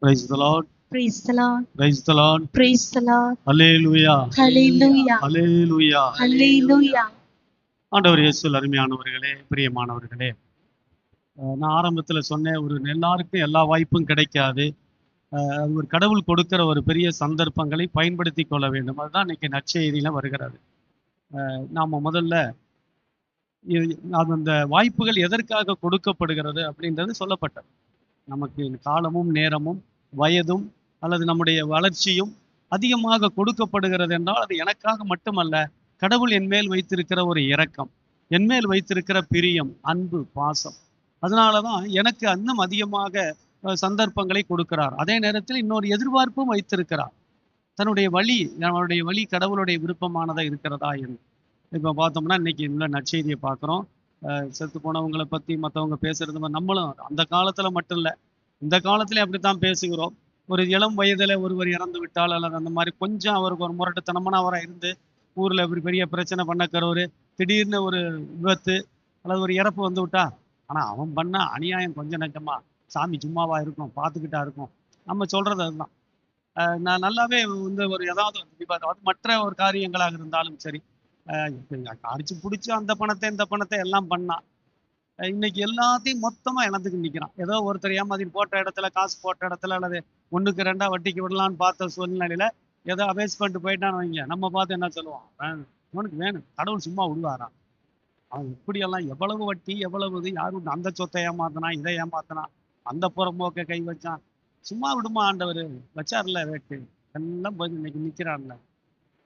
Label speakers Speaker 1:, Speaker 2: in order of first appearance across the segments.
Speaker 1: Praise the Lord.
Speaker 2: Praise the Lord.
Speaker 1: Praise the Lord.
Speaker 2: Praise the Lord.
Speaker 1: Hallelujah.
Speaker 2: Hallelujah.
Speaker 1: Hallelujah.
Speaker 2: Hallelujah.
Speaker 1: ஆண்டவர் இயேசுவில் அருமையானவர்களே, பிரியமானவர்களே, நான் ஆரம்பத்தில் சொன்னேன், எல்லாருக்கும் எல்லா வாய்ப்பும் கிடைக்காது. ஒரு கடவுள் கொடுக்கிற ஒரு பெரிய சந்தர்ப்பங்களை பயன்படுத்தி கொள்ள வேண்டும். அதுதான் இன்னைக்கு நற்செய்தியில வருகிறது. நாம முதல்ல அந்த வாய்ப்புகள் எதற்காக கொடுக்கப்படுகிறது அப்படின்றது சொல்லப்பட்டது. நமக்கு காலமும் நேரமும் வயதும் அல்லது நம்முடைய வளர்ச்சியும் அதிகமாக கொடுக்கப்படுகிறது என்றால் அது எனக்காக மட்டுமல்ல, கடவுள் என் மேல் வைத்திருக்கிற ஒரு இரக்கம், என் மேல் வைத்திருக்கிற பிரியம், அன்பு, பாசம். அதனாலதான் எனக்கு இன்னும் அதிகமாக சந்தர்ப்பங்களை கொடுக்கிறார். அதே நேரத்தில் இன்னொரு எதிர்பார்ப்பும் வைத்திருக்கிறார். தன்னுடைய நம்மளுடைய வழி கடவுளுடைய விருப்பமானதா இருக்கிறதா என்று. இப்ப பார்த்தோம்னா இன்னைக்கு இந்த நற்செய்தியை பார்க்குறோம். செத்து போனவங்களை பத்தி மற்றவங்க பேசுறது நம்மளும் அந்த காலத்துல மட்டும் இல்லை, இந்த காலத்திலே அப்படித்தான் பேசுகிறோம். ஒரு இளம் வயதுல ஒருவர் இறந்து விட்டால் அல்லது அந்த மாதிரி கொஞ்சம் அவருக்கு ஒரு முரட்டுத்தனமானவராக இருந்து ஊர்ல ஒரு பெரிய பிரச்சனை பண்ணக்கிறவரு திடீர்னு ஒரு விபத்து அல்லது ஒரு இறப்பு வந்து விட்டா, ஆனா அவன் பண்ண அநியாயம் கொஞ்சம் நெஞ்சமா, சாமி சும்மாவா இருக்கும், பார்த்துக்கிட்டா இருக்கும், நம்ம சொல்றது அதுதான். நான் நல்லாவே ஒரு ஏதாவது அது மற்ற ஒரு காரியங்களாக இருந்தாலும் சரி, அடிச்சு பிடிச்சி அந்த பணத்தை இந்த பணத்தை எல்லாம் பண்ணா இன்னைக்கு எல்லாத்தையும் மொத்தமா இழந்துக்கு நிக்கிறான். ஏதோ ஒருத்தர் ஏமாத்தி போட்ட இடத்துல, காசு போட்ட இடத்துல அல்லது 1க்கு 2 வட்டிக்கு விடலான்னு பார்த்த சூழ்நிலையில ஏதோ அபேஸ் பண்ணிட்டு போயிட்டான்னு வைங்க, நம்ம பார்த்து என்ன சொல்லுவோம், இவனுக்கு வேணும், கடவுள் சும்மா விடுவாரா? அவன் இப்படியெல்லாம் எவ்வளவு வட்டி, எவ்வளவு இது, யாரும் அந்த சொத்தை ஏமாத்தினா, இதை ஏமாத்தினா, அந்த புறம்போக்க கை வச்சான், சும்மா விடுமா ஆண்டவர், வச்சார்ல ரேட்டு, எல்லாம் போய் இன்னைக்கு நிக்கிறான்ல.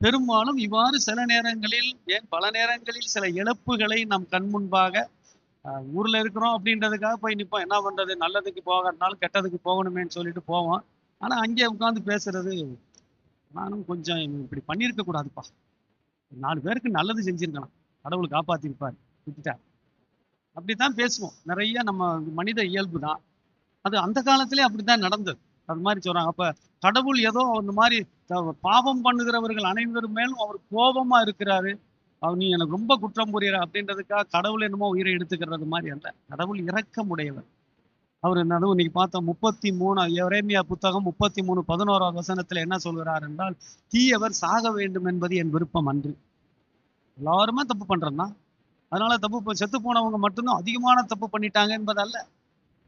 Speaker 1: பெரும்பாலும் இவ்வாறு சில நேரங்களில், ஏன் பல நேரங்களில் சில இழப்புகளை நம் கண் முன்பாக ஊர்ல இருக்கிறோம் அப்படின்றதுக்காக போய் நிற்போம். என்ன பண்றது, நல்லதுக்கு போகிறதுனாலும் கெட்டதுக்கு போகணுமேன்னு சொல்லிட்டு போவோம். ஆனா அங்கே உட்காந்து பேசுறது, நானும் கொஞ்சம் இப்படி பண்ணியிருக்க கூடாதுப்பா, 4 பேருக்கு நல்லது செஞ்சிருக்கலாம், கடவுள் காப்பாத்திருப்பார், விட்டுட்டார், அப்படித்தான் பேசுவோம். நிறைய நம்ம மனித இயல்பு தான் அது. அந்த காலத்திலே அப்படித்தான் நடந்தது. அது மாதிரி சொல்றாங்க. அப்ப கடவுள் ஏதோ அந்த மாதிரி பாவம் பண்ணுகிறவர்கள் அனைவரும் மேலும் அவர் கோபமா இருக்கிறாரு, நீ எனக்கு ரொம்ப குற்றம் புரியற அப்படின்றதுக்காக கடவுள் என்னமோ உயிரை எடுத்துக்கிறது மாதிரி அல்ல. கடவுள் இரக்கம் உடையவர். அவர் என்னது இன்னைக்கு பார்த்தோம் 33 எரேமியா புத்தகம் 33:11 வசனத்துல என்ன சொல்கிறார் என்றால், தீயவர் சாக வேண்டும் என்பது என் விருப்பம் அன்று. எல்லாருமே தப்பு பண்றதுதான், அதனால தப்பு செத்து போனவங்க மட்டும்தான் அதிகமான தப்பு பண்ணிட்டாங்க என்பதல்ல.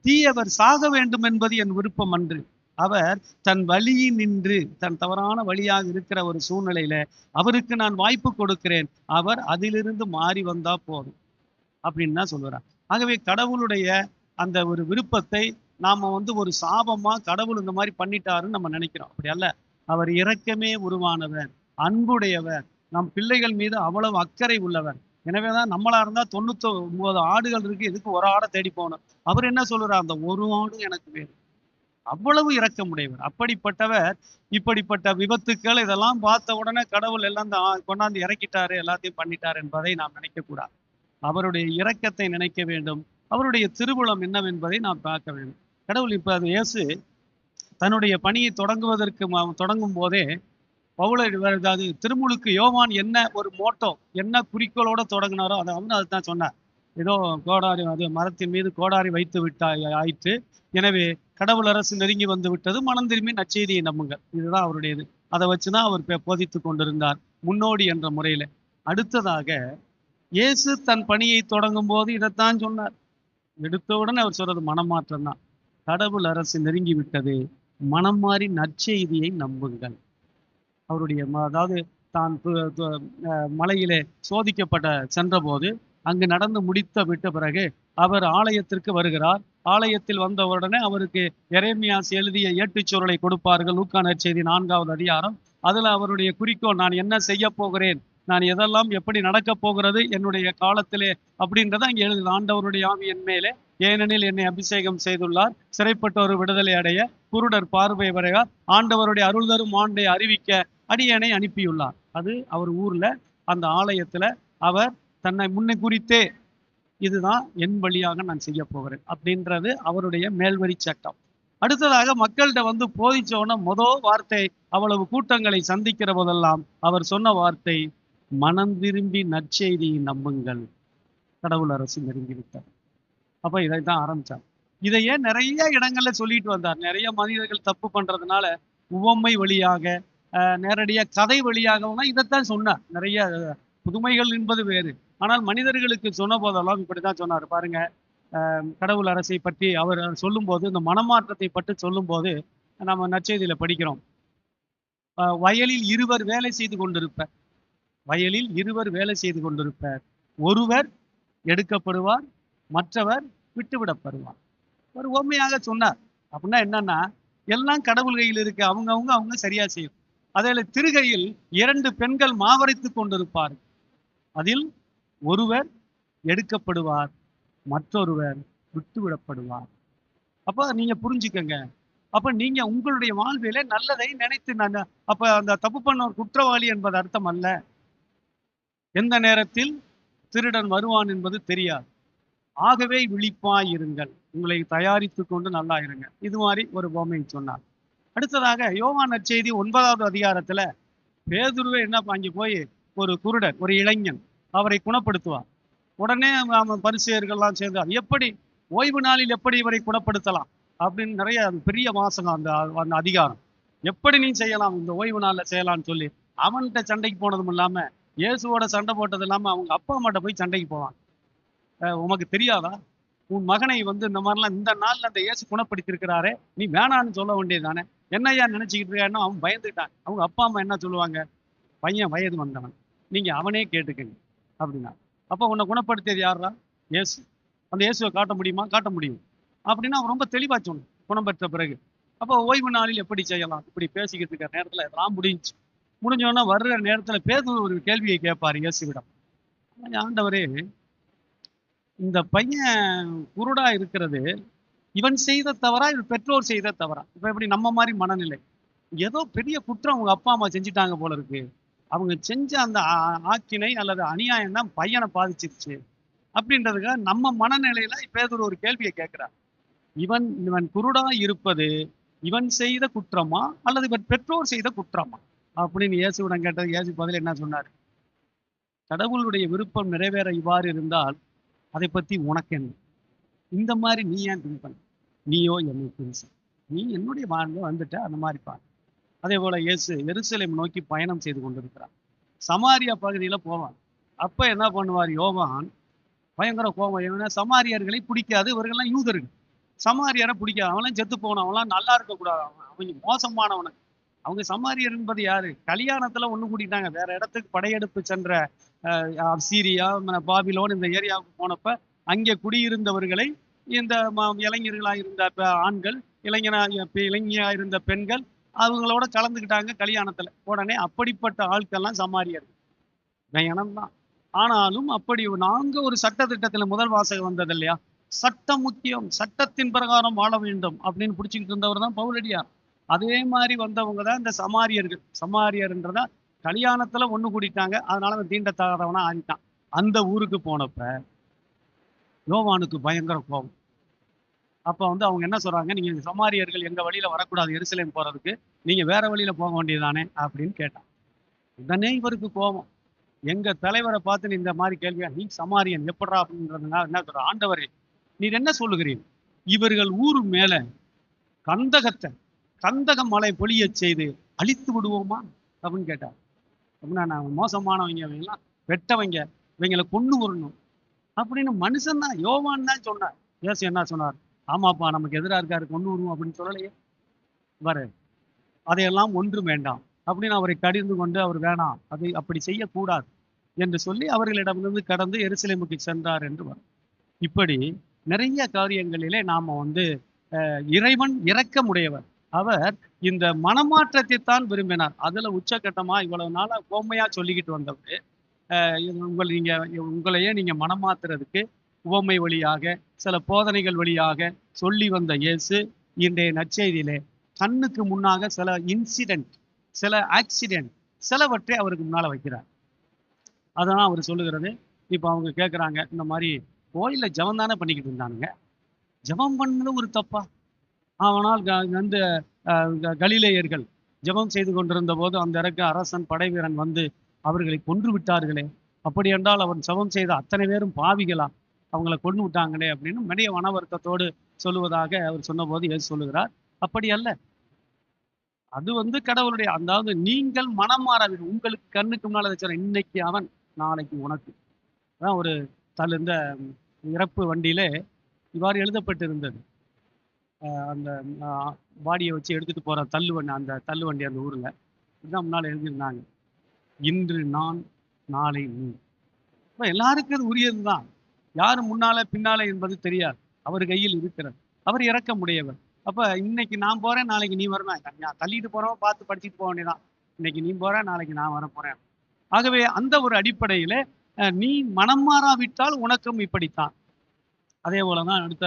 Speaker 1: தீயவர் சாக வேண்டும் என்பது என் விருப்பம் அன்று. அவர் தன் வழியில் நின்று, தன் தவறான வழியாக இருக்கிற ஒரு சூழ்நிலையில அவருக்கு நான் வாய்ப்பு கொடுக்கிறேன், அவர் அதிலிருந்து மாறி வந்தா போதும் அப்படின்னு தான் சொல்லுறார். ஆகவே கடவுளுடைய அந்த ஒரு விருப்பத்தை நாம ஒரு சாபமா கடவுள் இந்த மாதிரி பண்ணிட்டாருன்னு நம்ம நினைக்கிறோம். அப்படி அல்ல. அவர் இரக்கமே உருவானவர், அன்புடையவர், நம் பிள்ளைகள் மீது அவ்வளவு அக்கறை உள்ளவர். எனவேதான் நம்மளா இருந்தா 99 ஆடுகள் இருக்கு, எதுக்கு ஒரு ஆடை தேடி போகணும்? அவர் என்ன சொல்றார், அந்த ஒரு ஆடு எனக்கு வேணும். அவ்வளவு இரக்கமுடையவர். அப்படிப்பட்டவர் இப்படிப்பட்ட விபத்துக்கள் இதெல்லாம் பார்த்த உடனே கடவுள் எல்லாம் கொண்டாந்து இறக்கிட்டாரு, எல்லாத்தையும் பண்ணிட்டார் என்பதை நாம் நினைக்க கூடாது. அவருடைய இரக்கத்தை நினைக்க வேண்டும். அவருடைய திருவுளம் என்னவென்பதை நாம் பார்க்க வேண்டும். கடவுள் இப்ப அது இயேசு தன்னுடைய பணியை தொடங்கும் போதே அதாவது திருமுழுக்கு யோவான் என்ன ஒரு மோட்டோ, என்ன குறிக்கோளோட தொடங்கினாரோ அதை அதுதான் சொன்னார். ஏதோ கோடாரி, அது மரத்தின் மீது கோடாரி வைத்து ஆயிற்று, எனவே கடவுள் அரசு நெருங்கி வந்து விட்டது, மனம் திரும்பி நற்செய்தியை நம்புங்கள், இதுதான் அவருடையது. அதை வச்சுதான் அவர் போதித்து கொண்டிருந்தார், முன்னோடி என்ற முறையில. அடுத்ததாக இயேசு தன் பணியை தொடங்கும் போது இதைத்தான் சொன்னார். எடுத்தவுடனே அவர் சொல்றது மனமாற்றம் தான். கடவுள் அரசு நெருங்கி விட்டது, மனம் மாறி நற்செய்தியை நம்புங்கள். அவருடைய அதாவது தான் மலையிலே சோதிக்கப்பட்ட சென்ற போது அங்கு நடந்து முடித்த விட்ட பிறகு அவர் ஆலயத்திற்கு வருகிறார். ஆலயத்தில் வந்தவுடனே அவருக்கு எரேமியாஸ் எழுதிய ஏட்டுச்சூரலை கொடுப்பார்கள். லூக்கா நற்செய்தி 4வது அதிகாரம். அதுல அவருடைய குறிக்கோள், நான் என்ன செய்ய போகிறேன், நான் எதெல்லாம் எப்படி நடக்க போகிறது என்னுடைய காலத்திலே அப்படின்றத அங்கே எழுதுது. ஆண்டவருடைய ஆவி என் மேலே, ஏனெனில் என்னை அபிஷேகம் செய்துள்ளார், சிறைப்பட்டோர் விடுதலை அடைய, குருடர் பார்வை வரைய, ஆண்டவருடைய அருள் தரும் ஆண்டை அறிவிக்க அடியேனை அனுப்பியுள்ளார். அது அவர் ஊர்ல அந்த ஆலயத்துல அவர் தன்னை முன்னை குறித்தே, இதுதான் என் வழியாக நான் செய்ய போகிறேன் அப்படின்றது அவருடைய மேல்வரி சட்டம். அடுத்ததாக மக்கள்கிட்ட போதிச்சோன்னா முதல் வார்த்தை, அவ்வளவு கூட்டங்களை சந்திக்கிற போதெல்லாம் அவர் சொன்ன வார்த்தை, மனம் திரும்பி நற்செய்தியை நம்புங்கள், கடவுள் அரசு நெருங்கிவிட்டார். அப்ப இதைத்தான் ஆரம்பிச்சார். இதையே நிறைய இடங்கள்ல சொல்லிட்டு வந்தார். நிறைய மனிதர்கள் தப்பு பண்றதுனால உவமை வழியாக, நேரடியா கதை வழியாகவும் இதைத்தான் சொன்னார். நிறைய புதுமைகள் என்பது வேறு. ஆனால் மனிதர்களுக்கு சொன்ன போதெல்லாம் இப்படித்தான் சொன்னார். பாருங்க, கடவுள் அரசை பற்றி அவர் சொல்லும்போது, இந்த மனமாற்றத்தை பற்றி சொல்லும்போது நம்ம நற்செய்தியில படிக்கிறோம். வயலில் இருவர் வேலை செய்து கொண்டிருப்பர். வயலில் இருவர் வேலை செய்து கொண்டிருப்பர். ஒருவர் எடுக்கப்படுவார், மற்றவர் விட்டுவிடப்படுவார். ஒரு உவமையாக சொன்னார். அப்படின்னா என்னன்னா, எல்லாம் கடவுள் கையில் இருக்கு. அவங்க சரியா செய்யும். அதில் திருகையில் 2 பெண்கள் மாவரைத்துக் கொண்டிருப்பார். அதில் ஒருவர் எடுக்கப்படுவார், மற்றொருவர் விட்டுவிடப்படுவார். அப்ப நீங்க புரிஞ்சுக்கங்க. அப்ப நீங்க உங்களுடைய வாழ்விலே நல்லதை நினைத்து அப்ப அந்த தப்பு பண்ண ஒரு குற்றவாளி என்பது அர்த்தம் அல்ல. எந்த நேரத்தில் திருடன் வருவான் என்பது தெரியாது. ஆகவே விழிப்பாய் இருங்கள், உங்களை தயாரித்துக் கொண்டு நல்லா இருங்க. இது மாதிரி ஒரு உவமை சொன்னார். அடுத்ததாக யோவான் நற்செய்தி 9வது அதிகாரத்துல பேதுருவே என்ன அங்கே போய் ஒரு குருடர், ஒரு இளைஞன், அவரை குணப்படுத்துவார். உடனே பரிசேயர்கள்லாம் சேர்ந்தார். எப்படி ஓய்வு நாளில் எப்படி இவரை குணப்படுத்தலாம் அப்படின்னு நிறைய பெரிய வாசகம் அந்த அதிகாரம். எப்படி நீ செய்யலாம், இந்த ஓய்வு நாள்ல செய்யலாம்னு சொல்லி அவன்கிட்ட சண்டைக்கு போனதும் இல்லாம, இயேசுவோட சண்டை போட்டது இல்லாம அவங்க அப்பா அம்மாட்ட போய் சண்டைக்கு போவான். உமக்கு தெரியாதா, உன் மகனை இந்த மாதிரிலாம் இந்த நாள்ல அந்த இயேசு குணப்படுத்திருக்கிறாரே, நீ வேணான்னு சொல்ல வேண்டியதுதானே, என்னையா நினைச்சுக்கிட்டு இருக்கான்னு அவன் பயந்துட்டான். அவங்க அப்பா அம்மா என்ன சொல்லுவாங்க, பையன் வயது வந்தவன், நீங்க அவனே கேட்டுக்கங்க அப்படின்னா. அப்ப உன்னை குணப்படுத்தியது யாரா? இயேசு. அந்த இயேசுவை காட்ட முடியுமா? காட்ட முடியும். அப்படின்னா அவன் ரொம்ப தெளிவா சொன்னான் குணம் பெற்ற பிறகு. அப்போ ஓய்வு நாளில் எப்படி செய்யலாம், இப்படி பேசிக்கிட்டு இருக்கிற நேரத்துல இதெல்லாம் முடிஞ்சோன்னா வர்ற நேரத்துல பேதுரு ஒரு கேள்வியை கேட்பாரு இயேசுவிடம். ஆண்டவரே, இந்த பையன் குருடா இருக்கிறது இவன் செய்த தவறா, இவன் பெற்றோர் செய்த தவறா? இப்ப எப்படி நம்ம மாதிரி மனநிலை, ஏதோ பெரிய குற்றம் அவங்க அப்பா அம்மா செஞ்சுட்டாங்க போல இருக்கு, அவங்க செஞ்ச அந்த ஆக்கினை அல்லது அநியாயம் தான் பையனை பாதிச்சிருச்சு அப்படின்றதுக்காக நம்ம மனநிலையில பேதுரு ஒரு கேள்வியை கேட்கிறார். இவன் குருடா இருப்பது இவன் செய்த குற்றமா அல்லது இவன் பெற்றோர் செய்த குற்றமா அப்படின்னு இயேசுவிடம் கேட்டது. இயேசு பதில் என்ன சொன்னார்? கடவுளுடைய விருப்பம் நிறைவேற இவ்வாறு இருந்தால் அதை பத்தி உனக்கு என்ன? இந்த மாதிரி நீ ஏன் திங்க் பண்ண? நீயோ என்னை புருஷன், நீ என்னுடைய வாழ்ந்து வந்துட்ட, அந்த மாதிரி பாரு. அதே போல இயேசு எருசலேம் நோக்கி பயணம் செய்து கொண்டிருக்கிறார். சமாரியா பகுதியில போவான். அப்ப என்ன பண்ணுவார் யோவான்? பயங்கர கோபம். ஏன்னா சமாரியர்களை பிடிக்காது, இவர்கள்லாம் யூதர்கள். சமாரியரை பிடிக்காது, அவன்லாம் செத்து போனவன், அவன்லாம் நல்லா இருக்கக்கூடாது, அவங்க மோசமானவனு. அவங்க சமாரியர் என்பது யாரு? கல்யாணத்துல ஒண்ணு கூட்டிட்டாங்க. வேற இடத்துக்கு படையெடுப்பு சென்ற சீரியா, பாபிலோன் இந்த ஏரியாவுக்கு போனப்ப அங்கே குடியிருந்தவர்களை இந்த இளைஞர்களா இருந்த ஆண்கள், இளைஞனா இருந்த பெண்கள் அவங்களோட கலந்துக்கிட்டாங்க கல்யாணத்துல. உடனே அப்படிப்பட்ட ஆட்கள்லாம் சமாரியர்கள் இனம்தான். ஆனாலும் அப்படி நாங்க ஒரு சட்ட திட்டத்துல முதல் வாசகம் வந்தது இல்லையா, சட்டம் முக்கியம், சட்டத்தின் பிரகாரம் வாழ வேண்டும் அப்படின்னு பிடிச்சிக்கிட்டு இருந்தவர் தான் பவுலடியார். அதே மாதிரி வந்தவங்க தான் இந்த சமாரியர்கள். சமாரியர்ன்றதா கல்யாணத்துல ஒண்ணு கூட்டிட்டாங்க, அதனால அவன் தீண்டத்தகாதவனா ஆகிட்டான். அந்த ஊருக்கு போனப்ப யோவானுக்கு பயங்கர கோபம். அப்ப அவங்க என்ன சொல்றாங்க, நீங்க சமாரியர்கள் எங்க வழியில வரக்கூடாது, எருசலேம் போறதுக்கு, நீங்க வேற வழியில போக வேண்டியதுதானே அப்படின்னு கேட்டான். உடனே இவருக்கு கோபம். எங்க தலைவரை பார்த்து நீ இந்த மாதிரி கேள்வியா, நீ சமாரியன் எப்படா அப்படின்றதுனா என்ன சொல்ற? ஆண்டவரே, நீர் என்ன சொல்லுகிறீர்? இவர்கள் ஊரு மேல கந்தக மலை பொழிய செய்து அழித்து விடுவோமா அப்படின்னு கேட்டார். அப்படின்னா நான் மோசமானவங்க, இவங்கெல்லாம் வெட்டவங்க, இவங்களை கொண்டு வரணும் அப்படின்னு மனுஷன் தான், யோவான் தான் சொன்னார். இயேசு என்ன சொன்னார்? ஆமாப்பா, நமக்கு எதிராக இருக்காரு, கொண்டு வருவோம் அப்படின்னு சொல்லலையே. வர அதையெல்லாம் ஒன்றும் வேண்டாம் அப்படின்னு அவரை கடிந்து கொண்டு, அவர் வேணாம், அது அப்படி செய்யக்கூடாது என்று சொல்லி அவர்களிடமிருந்து கடந்து எருசலேமுக்கு சென்றார் என்று வரும். இப்படி நிறைய காரியங்களிலே நாம இறைவன் இரக்கமுடையவர். அவர் இந்த மனமாற்றத்தை தான் விரும்பினார். அதுல உச்சகட்டமா இவ்வளவு நாளா கோமையா சொல்லிக்கிட்டு வந்தவர், உங்களையே நீங்க மனமாத்துறதுக்கு உவமை வழியாக சில போதனைகள் வழியாக சொல்லி வந்த இயேசு இன்றைய நற்செய்தியிலே கண்ணுக்கு முன்னாக சில இன்சிடென்ட், சில ஆக்சிடென்ட், சிலவற்றை அவருக்கு முன்னால வைக்கிறார். அதான் அவர் சொல்லுகிறது. இப்ப அவங்க கேட்குறாங்க, இந்த மாதிரி கோயில்ல ஜபம் தானே பண்ணிக்கிட்டு இருந்தானுங்க, ஜபம் பண்ணது ஒரு தப்பா? ஆனால் கலிலேயர்கள் ஜபம் செய்து கொண்டிருந்த போது அந்த இறக்க அரசன் படை வீரன் அவர்களை கொன்று விட்டார்களே, அப்படி என்றால் அவன் ஜபம் செய்த அத்தனை பேரும் பாவிகளா, அவங்களை கொண்டு விட்டாங்களே அப்படின்னு நிறைய மன வருத்தத்தோடு சொல்லுவதாக அவர் சொன்னபோது இயேசு சொல்லுகிறார், அப்படி அல்ல. அது கடவுளுடைய, அதாவது நீங்கள் மனம் மாறாதீர்கள். உங்களுக்கு கண்ணுக்கு முன்னால வச்சுறேன், இன்னைக்கு அவன் நாளைக்கு உனக்கு. அதான் ஒரு இந்த இறப்பு வண்டியிலே இவ்வாறு எழுதப்பட்டிருந்தது. அந்த பாடியை வச்சு எடுத்துட்டு போற தள்ளுவண்டி, அந்த தள்ளுவண்டி அந்த ஊர்ல இதுதான் முன்னால எழுதியிருந்தாங்க. இன்று நான், நாளை நீ. எல்லாருக்கும் அது உரியதுதான். யாரு முன்னால பின்னால என்பது தெரியாது. அவர் கையில் இருக்கிறது. அவர் இறக்கமுடையவர். அப்ப இன்னைக்கு நான் போறேன், நாளைக்கு நீ வரணும். தள்ளிட்டு போறவன் பார்த்து படிச்சுட்டு போக வேண்டியதான். இன்னைக்கு நீ போற, நாளைக்கு நான் வர போறேன். ஆகவே அந்த ஒரு அடிப்படையில நீ மனம் மாறாவிட்டால் உனக்கும் இப்படித்தான். அதே போலதான் அடுத்த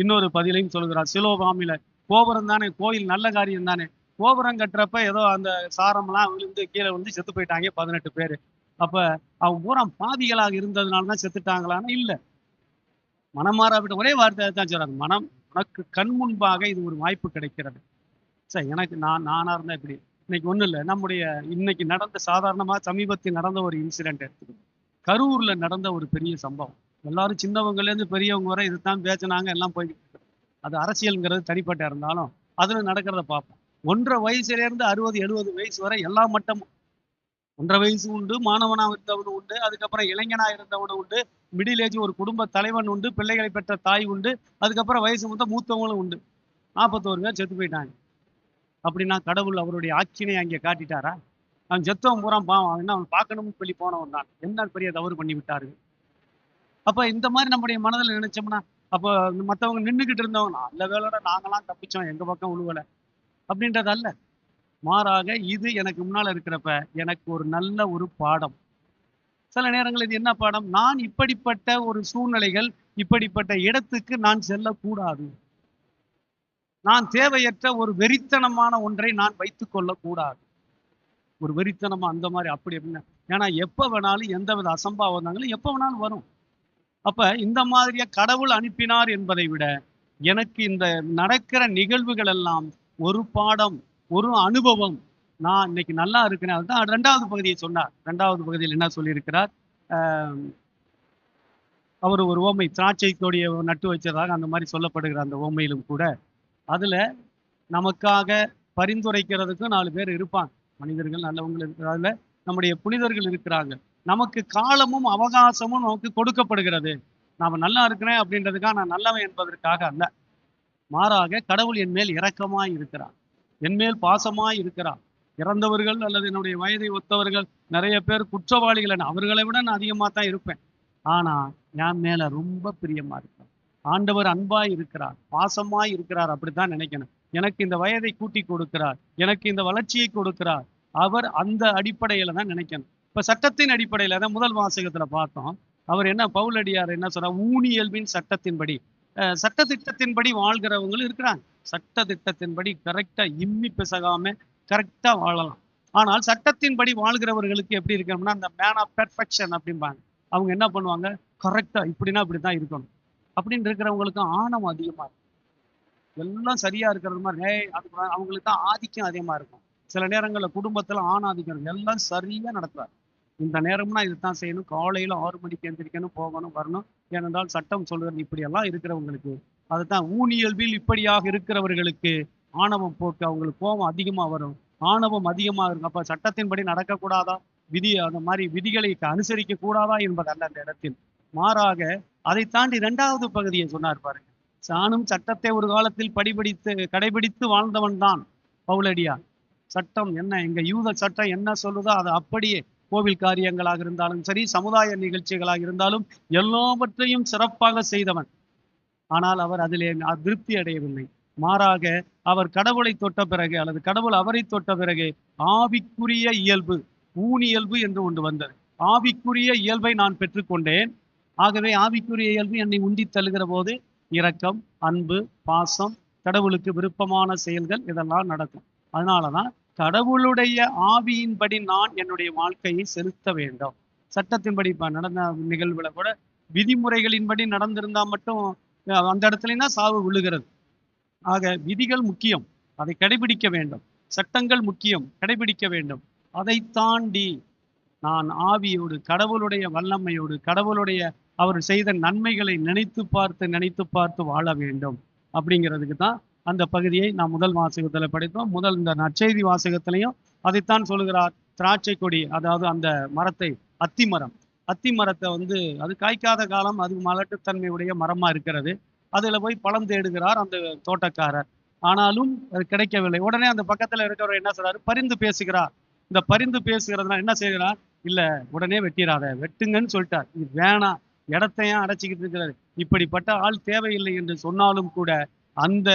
Speaker 1: இன்னொரு பதிலையும் சொல்கிறார். சிலோபாமில கோபுரம் தானே, கோயில் நல்ல காரியம் தானே. கோபுரம் கட்டுறப்ப ஏதோ அந்த சாரம்லாம் விழுந்து கீழே விழுந்து செத்து போயிட்டாங்க 18 பேர். அப்ப அவங்க பூரா பாவிகளாக இருந்ததுனாலதான் செத்துட்டாங்களான்னு இல்ல. மனம் மாறாவிட்ட ஒரே வார்த்தை தான் சொல்றாங்க. மனம் உனக்கு கண் முன்பாக இது ஒரு வாய்ப்பு கிடைக்கிறது. சரி, எனக்கு நானா இருந்தா இப்படி. இன்னைக்கு ஒண்ணும் இல்லை, நம்முடைய இன்னைக்கு நடந்த சாதாரணமா சமீபத்தில் நடந்த ஒரு இன்சிடென்ட் எடுத்துக்கணும். கரூர்ல நடந்த ஒரு பெரிய சம்பவம். எல்லாரும் சின்னவங்கல இருந்து பெரியவங்க வரை இதுதான் பேசினாங்க, எல்லாம் போய்கிட்டு இருக்கு. அது அரசியல்ங்கிறது தனிப்பட்ட இருந்தாலும் அதுல நடக்கிறத பார்ப்போம். 1.5 வயசுல இருந்து 60-70 வயசு வரை எல்லா மட்டமும். 1.5 வயசு உண்டு, மாணவனா இருந்தவனும் உண்டு, அதுக்கப்புறம் இளைஞனா இருந்தவனும் உண்டு, மிடில் ஏஜ் ஒரு குடும்ப தலைவன் உண்டு, பிள்ளைகளை பெற்ற தாய் உண்டு, அதுக்கப்புறம் வயசு மூத்தவங்களும் உண்டு. 41 பேர் செத்து போயிட்டாங்க. அப்படின்னா கடவுள் அவருடைய ஆட்சினை அங்கே காட்டிட்டாரா? அவன் செத்தவன் பூரா பாவம், அவன் என்ன, அவன் பார்க்கணும்னு சொல்லி போனவன் தான். என்ன பெரிய தவறு பண்ணி விட்டாரு. அப்ப இந்த மாதிரி நம்முடைய மனதில் நினைச்சோம்னா, அப்ப மற்றவங்க நின்றுகிட்டு இருந்தவங்க நல்ல வேலையோட நாங்களாம் தப்பிச்சோம், எங்க பக்கம் உழுவலை அப்படின்றது அல்ல. மாறாக இது எனக்கு முன்னால இருக்கிறப்ப எனக்கு ஒரு நல்ல ஒரு பாடம். சில நேரங்கள் இது என்ன பாடம்? நான் இப்படிப்பட்ட ஒரு சூழ்நிலைகள், இப்படிப்பட்ட இடத்துக்கு நான் செல்லக்கூடாது. நான் தேவையற்ற ஒரு வெறித்தனமான ஒன்றை நான் வைத்துக் கொள்ளக்கூடாது. ஒரு வெறித்தனமா அந்த மாதிரி அப்படி அப்படின்னு. ஏன்னா எப்ப வேணாலும் எந்தவித அசம்பாவிதங்களும் வந்தாங்களும் எப்ப வேணாலும் வரும். அப்ப இந்த மாதிரியா கடவுள் அனுப்பினார் என்பதை விட எனக்கு இந்த நடக்கிற நிகழ்வுகள் எல்லாம் ஒரு பாடம், ஒரு அனுபவம். நான் இன்னைக்கு நல்லா இருக்கிறேன். அதுதான் 2வது பகுதியை சொன்னார். 2வது பகுதியில் என்ன சொல்லியிருக்கிறார்? அவர் ஒரு ஓமை, திராட்சை கொடியை நட்டு வச்சதாக அந்த மாதிரி சொல்லப்படுகிற அந்த ஓமையிலும் கூட அதுல நமக்காக பரிந்துரைக்கிறதுக்கு 4 பேர் இருப்பாங்க. மனிதர்கள் நல்லவங்க இருக்கிறாங்க, நம்முடைய புனிதர்கள் இருக்கிறாங்க. நமக்கு காலமும் அவகாசமும் நமக்கு கொடுக்கப்படுகிறது. நாம நல்லா இருக்கிறேன் அப்படின்றதுக்காக நான் நல்லவன் என்பதற்காக அல்ல. மாறாக கடவுள் என் மேல் இரக்கமாய் இருக்கிறார், என் மேல் பாசமாய் இருக்கிறார். இறந்தவர்கள் அல்லது என்னுடைய வயதை ஒத்தவர்கள் நிறைய பேர் குற்றவாளிகள், அவர்களை விட நான் அதிகமாக தான் இருப்பேன். ஆனா என் மேல ரொம்ப பிரியமா இருக்கார். ஆண்டவர் அன்பாய் இருக்கிறார், பாசமாய் இருக்கிறார். அப்படித்தான் நினைக்கணும். எனக்கு இந்த வயதை கூட்டி கொடுக்கிறார், எனக்கு இந்த வளர்ச்சியை கொடுக்கிறார். அவர் அந்த அடிப்படையில தான் நினைக்கணும். இப்ப சட்டத்தின் அடிப்படையில தான் முதல் வாசகத்துல பார்த்தோம். அவர் என்ன, பவுலடியார் என்ன சொல்றார்? ஊனியல்பின் சட்டத்தின்படி, சட்ட திட்டத்தின்படி வாழ்கிறவங்களும் இருக்கிறாங்க. சட்ட திட்டத்தின்படி கரெக்டா இம்மி பிசகாம கரெக்டா வாழலாம். ஆனால் சட்டத்தின்படி வாழ்கிறவர்களுக்கு எப்படி இருக்கணும்னா, அந்த மேன் ஆஃப் பெர்ஃபெக்ஷன் அப்படிம்பாங்க. அவங்க என்ன பண்ணுவாங்க? கரெக்டா இப்படின்னா இப்படித்தான் இருக்கணும் அப்படின்னு இருக்கிறவங்களுக்கு ஆணவம் அதிகமா இருக்கும். எல்லாம் சரியா இருக்கிறது மாதிரி அவங்களுக்கு தான் ஆதிக்கம் அதிகமா இருக்கும். சில நேரங்கள்ல குடும்பத்துல ஆணாதிக்கம், எல்லாம் சரியா நடத்துவார். இந்த நேரம்னா இதுதான் செய்யணும், காலையில 6 மணிக்கு எந்திரிக்கணும், போகணும், வரணும். ஏனென்றால் சட்டம் சொல்றது. இப்படி எல்லாம் இருக்கிறவங்களுக்கு, அதுதான் ஊனியல்பில் இப்படியாக இருக்கிறவர்களுக்கு ஆணவம் போக்கு, அவங்களுக்கு கோபம் அதிகமா வரும், ஆணவம் அதிகமா இருக்கும். அப்ப சட்டத்தின்படி நடக்கக்கூடாதா, விதி அந்த மாதிரி விதிகளை அனுசரிக்க கூடாதா என்பதல்ல அந்த இடத்தில். மாறாக அதை தாண்டி 2வது பகுதியை சொன்னார் பாருங்க. நானும் சட்டத்தை ஒரு காலத்தில் கடைபிடித்து வாழ்ந்தவன் தான் பவுலடியார். சட்டம் என்ன, எங்க யூத சட்டம் என்ன சொல்லுதோ அதை அப்படியே, கோவில் காரியங்களாக இருந்தாலும் சரி, சமுதாய நிகழ்ச்சிகளாக இருந்தாலும் எல்லாவற்றையும் சிறப்பாக செய்தவன். ஆனால் அவர் அதிலே திருப்தி அடையவில்லை. மாறாக அவர் கடவுளை தொட்ட பிறகு, அல்லது கடவுள் அவரை தொட்ட பிறகு ஆவிக்குரிய இயல்பு, ஊனியல்பு என்று ஒன்று வந்தது. ஆவிக்குரிய இயல்பை நான் பெற்றுக்கொண்டேன். ஆகவே ஆவிக்குரிய இயல்பு என்னை உண்டி தள்ளுகிற போது இரக்கம், அன்பு, பாசம், கடவுளுக்கு விருப்பமான செயல்கள் இதெல்லாம் நடக்கும். அதனாலதான் கடவுளுடைய ஆவியின்படி நான் என்னுடைய வாழ்க்கையை செலுத்த வேண்டும். சட்டத்தின்படி இப்ப நடந்த நிகழ்வுல கூட விதிமுறைகளின்படி நடந்திருந்தா மட்டும் அந்த இடத்துல தான் சாவு விழுகிறது. ஆக விதிகள் முக்கியம், அதை கடைபிடிக்க வேண்டும். சட்டங்கள் முக்கியம், கடைபிடிக்க வேண்டும். அதை தாண்டி நான் ஆவியோடு, கடவுளுடைய வல்லமையோடு, கடவுளுடைய அவர் செய்த நன்மைகளை நினைத்து பார்த்து வாழ வேண்டும். அப்படிங்கிறதுக்கு தான் அந்த பகுதியை நாம் முதல் வாசகத்துல படித்தோம். முதல் இந்த நற்செய்தி வாசகத்திலையும் அதைத்தான் சொல்லுகிறார். திராட்சை கொடி, அதாவது அந்த மரத்தை, அத்தி மரம், அத்தி மரத்தை வந்து அது காய்க்காத காலம், அது மலட்டுத்தன்மையுடைய மரமா இருக்கிறது. அதுல போய் பழம் தேடுகிறார் அந்த தோட்டக்காரர். ஆனாலும் அது கிடைக்கவில்லை. உடனே அந்த பக்கத்துல இருக்கிறவர் என்ன சொல்றாரு? பரிந்து பேசுகிறார். இந்த பரிந்து பேசுகிறதுனா என்ன செய்கிறார்? இல்ல, உடனே வெட்டிடாத, வெட்டுங்கன்னு சொல்லிட்டார். இது வேணாம், இடத்தையும் அடைச்சிக்கிட்டு இருக்கிறாரு, இப்படிப்பட்ட ஆள் தேவையில்லை என்று சொன்னாலும் கூட அந்த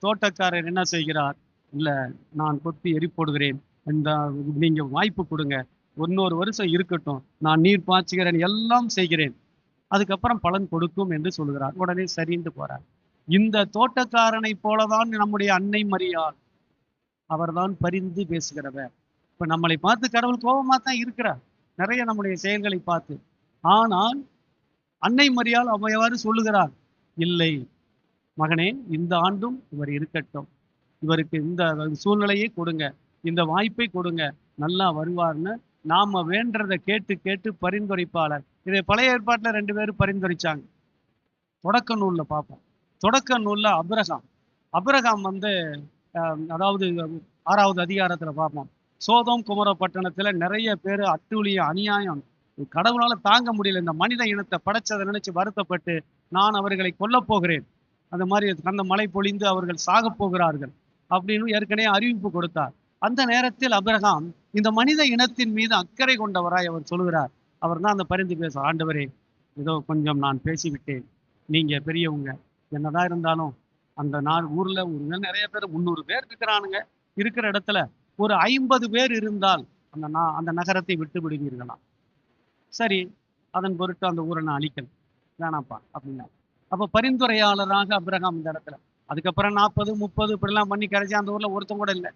Speaker 1: தோட்டக்காரர் என்ன செய்கிறார்? இல்ல, நான் கொத்தி எரி போடுகிறேன், இந்த நீங்க வாய்ப்பு கொடுங்க, இன்னொரு வருஷம் இருக்கட்டும், நான் நீர் பாய்ச்சுகிறேன், எல்லாம் செய்கிறேன், அதுக்கப்புறம் பலன் கொடுக்கும் என்று சொல்கிறார். உடனே சரிந்து போறார். இந்த தோட்டக்காரனை போலதான் நம்முடைய அன்னை மரியாள். அவர்தான் பரிந்து பேசுகிறவர். இப்ப நம்மளை பார்த்து கடவுள் கோபமா தான் இருக்கிறார், நிறைய நம்முடைய செயல்களை பார்த்து. ஆனால் அன்னை மரியாள் அவ்வாறு சொல்லுகிறார், இல்லை மகனே, இந்த ஆண்டும் இவர் இருக்கட்டும், இவருக்கு இந்த சூழ்நிலையை கொடுங்க, இந்த வாய்ப்பை கொடுங்க, நல்லா வருவார்னு நாம வேண்டதை கேட்டு கேட்டு பரிந்துரைப்பாளர். இதை பழைய ஏற்பாட்டுல 2 பேரும் பரிந்துரைச்சாங்க. தொடக்க நூல்ல பார்ப்போம். தொடக்க நூல்ல அபிரகாம் வந்து அதாவது 6வது அதிகாரத்துல பார்ப்போம். சோதோம் குமர பட்டணத்துல நிறைய பேர் அட்டூழியம், அநியாயம், கடவுளால தாங்க முடியல, இந்த மனித இனத்தை படைச்சதை நினைச்சு வருத்தப்பட்டு நான் அவர்களை கொல்லப் போகிறேன், அந்த மாதிரி அந்த மழை பொழிந்து அவர்கள் சாகப் போகிறார்கள் அப்படின்னு ஏற்கனவே அறிவிப்பு கொடுத்தார். அந்த நேரத்தில் அபிரகாம் இந்த மனித இனத்தின் மீது அக்கறை கொண்டவராய் அவர் சொல்கிறார். அவர் தான் அந்த பரிந்து பேச, ஆண்டவரே, ஏதோ கொஞ்சம் நான் பேசிவிட்டேன், நீங்க பெரியவங்க, என்னதான் இருந்தாலும் அந்த ஊர்ல நிறைய பேர் 300 பேர் இருக்கிறானுங்க, இருக்கிற இடத்துல ஒரு 50 பேர் இருந்தால் அந்த நகரத்தை விட்டு விடுவீர்களாம். சரி, அதன் பொருட்டு அந்த ஊரை நான் அழிக்கல, வேணாப்பா அப்படின்னா. அப்ப பரிந்துரையாளராக அபிரகாம் இந்த இடத்துல. அதுக்கப்புறம் 40, 30 இப்படிலாம் பண்ணி கரைச்சி அந்த ஊர்ல ஒருத்தம் கூட இல்லை,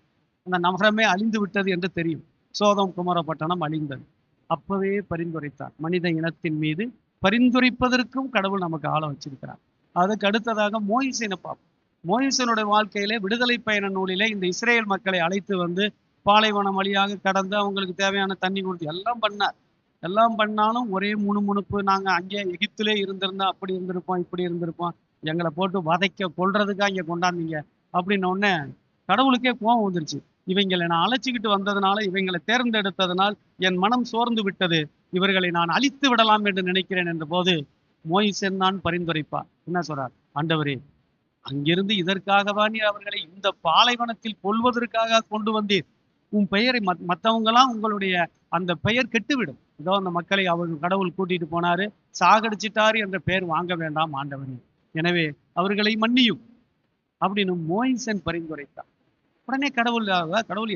Speaker 1: அந்த நகரமே அழிந்து விட்டது என்று தெரியும். சோதம் குமரப்பட்டணம் அழிந்தது. அப்பவே பரிந்துரைத்தார். மனித இனத்தின் மீது பரிந்துரைப்பதற்கும் கடவுள் நமக்கு ஆள வச்சிருக்கிறார். அதுக்கு அடுத்ததாக மோயிசனை பார்ப்போம். மோயிசனுடைய வாழ்க்கையிலே விடுதலை பயண நூலிலே இந்த இஸ்ரேல் மக்களை அழைத்து வந்து பாலைவனம் வழியாக கடந்து அவங்களுக்கு தேவையான தண்ணி கொடுத்து எல்லாம் பண்ணார். எல்லாம் பண்ணாலும் ஒரே முணுமுணுப்பு, நாங்க அங்கே எகிப்திலே இருந்திருந்தா அப்படி இருந்திருப்போம், இப்படி இருந்திருப்போம், எங்களை போட்டு வதைக்க கொல்றதுக்காக இங்க கொண்டாந்தீங்க அப்படின்ன உடனே கடவுளுக்கே கோபம் வந்துருச்சு. இவங்களை நான் அழைச்சிக்கிட்டு வந்ததுனால, இவங்களை தேர்ந்தெடுத்ததனால் என் மனம் சோர்ந்து விட்டது, இவர்களை நான் அழித்து விடலாம் என்று நினைக்கிறேன் என்ற போது மோயிசன் தான் பரிந்துரைப்பார். என்ன சொல்றார்? ஆண்டவரே, அங்கிருந்து இதற்காகவா நீ அவர்களை இந்த பாலைவனத்தில் கொல்வதற்காக கொண்டு வந்தீர்? உன் பெயரை மற்றவங்களாம் உங்களுடைய அந்த பெயர் கெட்டுவிடும். இதோ அந்த மக்களை அவர்கள் கடவுள் கூட்டிட்டு போனாரு, சாகடிச்சிட்டாரு என்ற பெயர் வாங்க வேண்டாம் ஆண்டவரே, எனவே அவர்களை மன்னியும் அப்படின்னு மோயிசன் பரிந்துரைத்தார். உடனே கடவுள்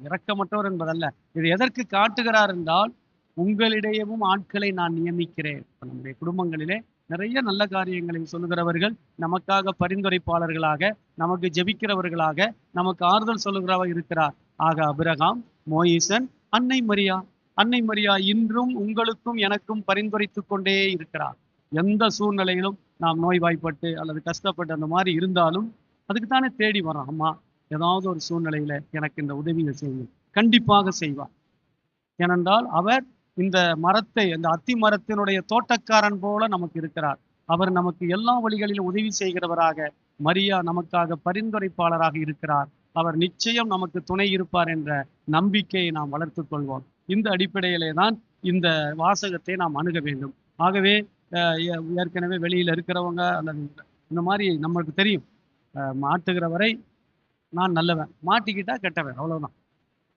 Speaker 1: இரக்கமற்றவர் என்பதல்ல, இது எதற்கு காட்டுகிறார் என்றால், உங்களிடையவும் ஆட்களை நான் நியமிக்கிறேன். நம்முடைய குடும்பங்களிலே நிறைய நல்ல காரியங்களை சொல்லுகிறவர்கள், நமக்காக பரிந்துரைப்பாளர்களாக, நமக்கு ஜெபிக்கிறவர்களாக, நமக்கு ஆறுதல் சொல்லுகிறவர் இருக்கிறார். ஆக அபிரகாம், மோயிசன், அன்னை மரியா இன்றும் உங்களுக்கும் எனக்கும் பரிந்துரைத்து கொண்டே இருக்கிறார். எந்த சூழ்நிலையிலும் நாம் நோய்வாய்ப்பட்டு அல்லது கஷ்டப்பட்டு அந்த மாதிரி இருந்தாலும் அதுக்கு தானே தேடி வரோம். அம்மா, ஏதாவது ஒரு சூழ்நிலையில எனக்கு இந்த உதவியை செய்யும், கண்டிப்பாக செய்வார். ஏனென்றால் அவர் இந்த மரத்தை, அந்த அத்தி மரத்தினுடைய தோட்டக்காரன் போல நமக்கு இருக்கிறார். அவர் நமக்கு எல்லா வழிகளிலும் உதவி செய்கிறவராக, மரியா நமக்காக பரிந்துரைப்பாளராக இருக்கிறார். அவர் நிச்சயம் நமக்கு துணை இருப்பார் என்ற நம்பிக்கையை நாம் வளர்த்து கொள்வோம். இந்த அடிப்படையிலே தான் இந்த வாசகத்தை நாம் அணுக வேண்டும். ஆகவே ஏற்கனவே வெளியில இருக்கிறவங்க அல்லது இந்த மாதிரி நமக்கு தெரியும், மாட்டுகிற வரை நான் நல்லவன், மாட்டிக்கிட்டா கெட்டவன், அவ்வளவுதான்.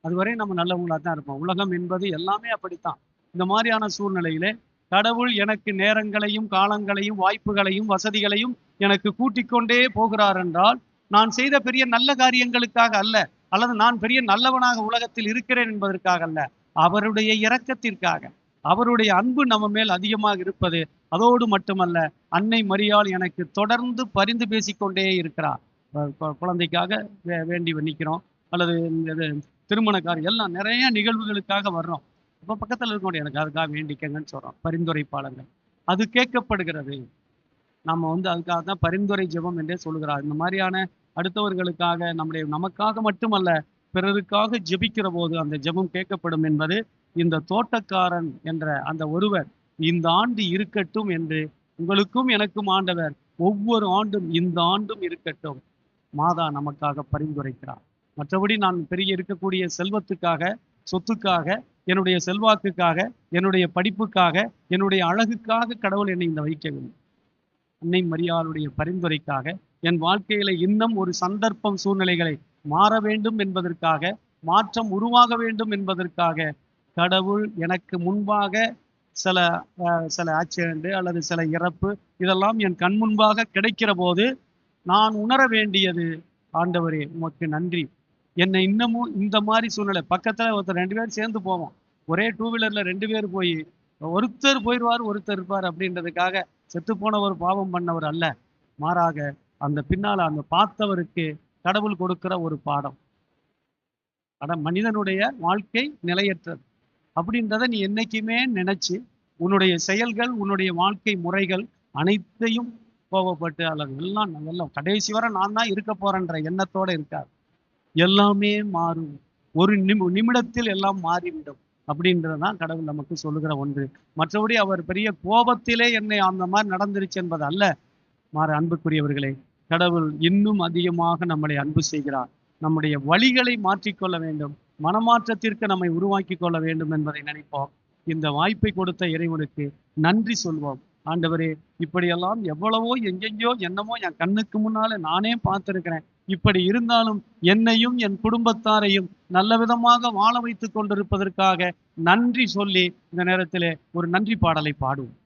Speaker 1: அதுவரை நம்ம நல்லவங்களா தான் இருப்போம். உலகம் என்பது எல்லாமே அப்படித்தான். இந்த மாதிரியான சூழ்நிலையிலே கடவுள் எனக்கு நேரங்களையும் காலங்களையும் வாய்ப்புகளையும் வசதிகளையும் எனக்கு கூட்டிக் கொண்டே போகிறார் என்றால், நான் செய்த பெரிய நல்ல காரியங்களுக்காக அல்ல, அல்லது நான் பெரிய நல்லவனாக உலகத்தில் இருக்கிறேன் என்பதற்காக அல்ல, அவருடைய இரக்கத்திற்காக. அவருடைய அன்பு நம்ம மேல் அதிகமாக இருப்பது. அதோடு மட்டுமல்ல, அன்னை மரியாள் எனக்கு தொடர்ந்து பரிந்து பேசிக்கொண்டே இருக்கிறார். குழந்தைக்காக வேண்டி நிற்கிறோம், அல்லது திருமணக்காரர், எல்லாம் நிறைய நிகழ்வுகளுக்காக வர்றோம். இப்போ பக்கத்தில் இருக்கக்கூடிய எனக்கு அதுக்காக வேண்டிக்கங்கன்னு சொல்றோம், பரிந்துரைப்பாளர்கள். அது கேட்கப்படுகிறது. நம்ம அதுக்காக தான் பரிந்துரை ஜெபம் என்றே சொல்லுகிறார். இந்த மாதிரியான அடுத்தவர்களுக்காக, நமக்காக மட்டுமல்ல பிறருக்காக ஜெபிக்கிற போது அந்த ஜெபம் கேட்கப்படும் என்பது இந்த தோட்டக்காரன் என்ற அந்த ஒருவர் இந்த ஆண்டு இருக்கட்டும் என்று உங்களுக்கும் எனக்கும் ஆண்டவர் ஒவ்வொரு ஆண்டும் இந்த ஆண்டும் இருக்கட்டும் மாதா நமக்காக பரிந்துரைக்கிறார். மற்றபடி நான் பெரிய இருக்கக்கூடிய செல்வத்துக்காக, சொத்துக்காக, என்னுடைய செல்வாக்குக்காக, என்னுடைய படிப்புக்காக, என்னுடைய அழகுக்காக கடவுள் என்னை இந்த வைக்கவில்லை. அன்னை மரியாளுடைய பரிந்துரைக்காக என் வாழ்க்கையில இன்னும் ஒரு சந்தர்ப்பம் சூழ்நிலைகளை மாற வேண்டும் என்பதற்காக, மாற்றம் உருவாக வேண்டும் என்பதற்காக கடவுள் எனக்கு முன்பாக சில சில ஆக்சிடென்ட் அல்லது சில இறப்பு இதெல்லாம் என் கண் முன்பாக கிடைக்கிற போது நான் உணர வேண்டியது, ஆண்டவரே உமக்கு நன்றி. என்னை இன்னமும் இந்த மாதிரி சூழ்நிலை பக்கத்துல ஒருத்தர் 2 பேர் சேர்ந்து போவோம், ஒரே 2 வீலர்ல 2 பேர் போய் ஒருத்தர் போயிடுவார் ஒருத்தர் இருப்பார் அப்படின்றதுக்காக செத்து போனவர் பாவம் பண்ணவர் அல்ல. மாறாக அந்த பின்னால அந்த பார்த்தவருக்கு கடவுள் கொடுக்கிற ஒரு பாடம். மனிதனுடைய வாழ்க்கை நிலையற்றது அப்படின்றத நீ என்னைக்குமே நினைச்சு உன்னுடைய செயல்கள், உன்னுடைய வாழ்க்கை முறைகள் அனைத்தையும் கோபப்பட்டு அல்லது எல்லாம் கடைசி வரை நான் தான் இருக்க போறேன்ற எண்ணத்தோட இருக்காது. எல்லாமே மாறும், ஒரு நிமிடத்தில் எல்லாம் மாறிவிடும் அப்படின்றதுதான் கடவுள் நமக்கு சொல்லுகிற ஒன்று. மற்றபடி அவர் பெரிய கோபத்திலே என்னை அந்த மாதிரி நடந்துருச்சு என்பது அல்ல. மாற அன்புக்குரியவர்களே, கடவுள் இன்னும் அதிகமாக நம்மளை அன்பு செய்கிறார். நம்முடைய வழிகளை மாற்றிக்கொள்ள வேண்டும், மனமாற்றத்திற்கு நம்மை உருவாக்கி கொள்ள வேண்டும் என்பதை நினைப்போம். இந்த வாய்ப்பை கொடுத்த இறைவனுக்கு நன்றி சொல்வோம். ஆண்டவரே, இப்படியெல்லாம் எவ்வளவோ எங்கெங்கோ என்னமோ என் கண்ணுக்கு முன்னால நானே பார்த்திருக்கிறேன். இப்படி இருந்தாலும் என்னையும் என் குடும்பத்தாரையும் நல்ல விதமாக வாழ வைத்துக் கொண்டிருப்பதற்காக நன்றி சொல்லி இந்த நேரத்திலே ஒரு நன்றி பாடலை பாடுவோம்.